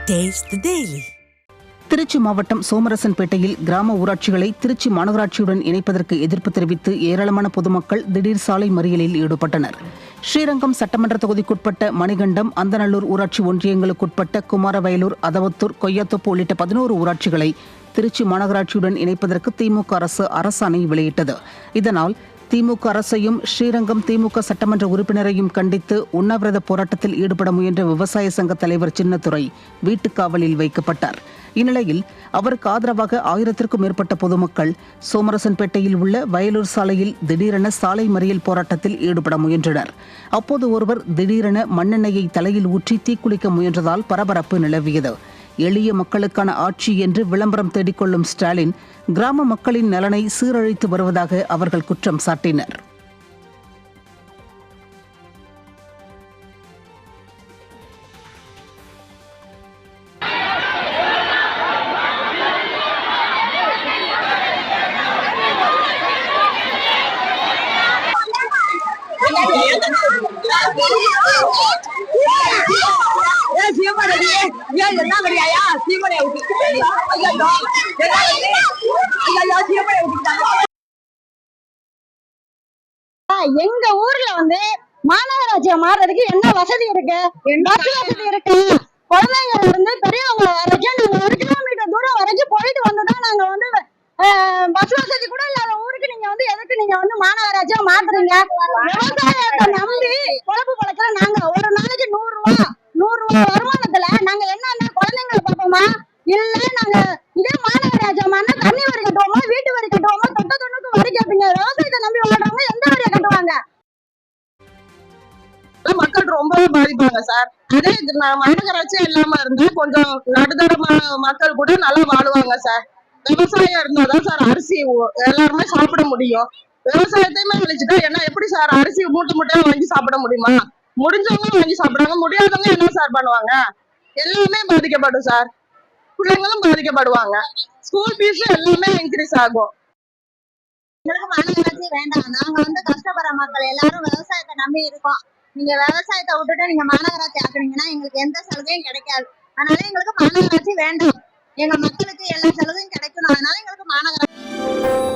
Taste the Daily. Trichy மாவட்டம் சோமரசன்பேட்டையில் கிராம ஊராட்சிகளை திருச்சி மாநகராட்சியுடன் இணைப்பதற்கு எதிர்ப்பு தெரிவித்து ஏராளமான பொதுமக்கள் திடீர் சாலை மறியலில் ஈடுபட்டனர். ஸ்ரீரங்கம் சட்டமன்ற தொகுதிக்குட்பட்ட மணிகண்டம், அந்தநல்லூர் ஊராட்சி ஒன்றியங்களுக்குட்பட்ட குமாரவயலூர், அதவத்தூர், கொய்யாத்தோப்பு உள்ளிட்ட 11 ஊராட்சிகளை திருச்சி மாநகராட்சியுடன் இணைப்பதற்கு திமுக அரசு அரசாணை வெளியிட்டது. இதனால் திமுக அரசையும் ஸ்ரீரங்கம் திமுக சட்டமன்ற உறுப்பினரையும் கண்டித்து உண்ணாவிரத போராட்டத்தில் ஈடுபட முயன்ற விவசாய சங்க தலைவர் சின்னத்துரை வீட்டுக்காவலில் வைக்கப்பட்டார். இந்நிலையில் அவருக்கு ஆதரவாக 1000க்கும் மேற்பட்ட பொதுமக்கள் சோமரசன்பேட்டையில் உள்ள வயலூர் சாலையில் திடீரென சாலை மறியல் போராட்டத்தில் ஈடுபட முயன்றனர். அப்போது ஒருவர் திடீரென மண்ணெண்ணெயை தலையில் ஊற்றி தீக்குளிக்க முயன்றதால் பரபரப்பு நிலவியது. எளிய மக்களுக்கான ஆட்சி என்று விளம்பரம் தேடிக்கொள்ளும் ஸ்டாலின் கிராம மக்களின் நலனை சீரழித்து வருவதாக அவர்கள் குற்றம் சாட்டினர். எங்க ஊர்ல மாநகராட்சியை மாறுறதுக்கு என்ன வசதி இருக்கு? பஸ் வசதி இருக்கு. குழந்தைங்க இருந்து பெரியவங்க வரைக்கும் நாங்க 1 கிலோமீட்டர் தூரம் வரைக்கும் போயிட்டு வந்துதான் நாங்க பஸ் வசதி கூட இல்லாத ஊருக்கு நீங்க எதுக்கு நீங்க மாநகராட்சியா மாத்துறீங்க? விவசாயத்தை நம்பி பொழப்பு பழக்கிற நாங்க ஒரு நாளைக்கு 100 ரூபாய் வருமானத்துல நாங்க என்ன குழந்தைங்களை பார்ப்போமா? இல்ல நாங்க இதே மாநகராட்சியா மாறினா தண்ணி வரி கட்டுவோமா, வீட்டு வரி கட்டுவோமா, தொண்ணுக்கு வரி கேட்பீங்க. விவசாயத்தை நம்பி வாழ்றவங்க எந்த வரியை கட்டுவாங்க? மக்கள் ரொம்பவே பாதிப்பாங்க சார். அதே மாநகராட்சியா இல்லாம இருந்தா கொஞ்சம் நடுத்தர மக்கள் கூட நல்லா வாழுவாங்க சார். விவசாயம் இருந்தாதான் சார் அரிசி எல்லாருமே சாப்பிட முடியும். விவசாயத்தையுமே அழிச்சுட்டா என்ன எப்படி சார் அரிசி மூட்டையா வாங்கி சாப்பிட முடியுமா? முடிஞ்சவங்க வாங்கி சாப்பிடுவாங்க, முடியாதவங்க என்ன சார் பண்ணுவாங்க? எல்லாமே பாதிக்கப்படும் சார். பிள்ளைங்களும் பாதிக்கப்படுவாங்க. ஸ்கூல் ஃபீஸ் எல்லாமே இன்க்ரீஸ் ஆகும். எங்களுக்கு மாநகராட்சி வேண்டாம். நாங்க கஷ்டப்படுற மக்கள் எல்லாரும் விவசாயத்தை நம்பி இருக்கோம். நீங்க விவசாயத்தை விட்டுட்டு நீங்க மாநகராட்சி ஆக்குனீங்கன்னா எங்களுக்கு எந்த சலுகையும் கிடைக்காது. அதனால எங்களுக்கு மாநகராட்சி வேண்டாம். எங்க மக்களுக்கு எல்லா சலுகையும் கிடைக்கணும். அதனால எங்களுக்கு மாநகராட்சி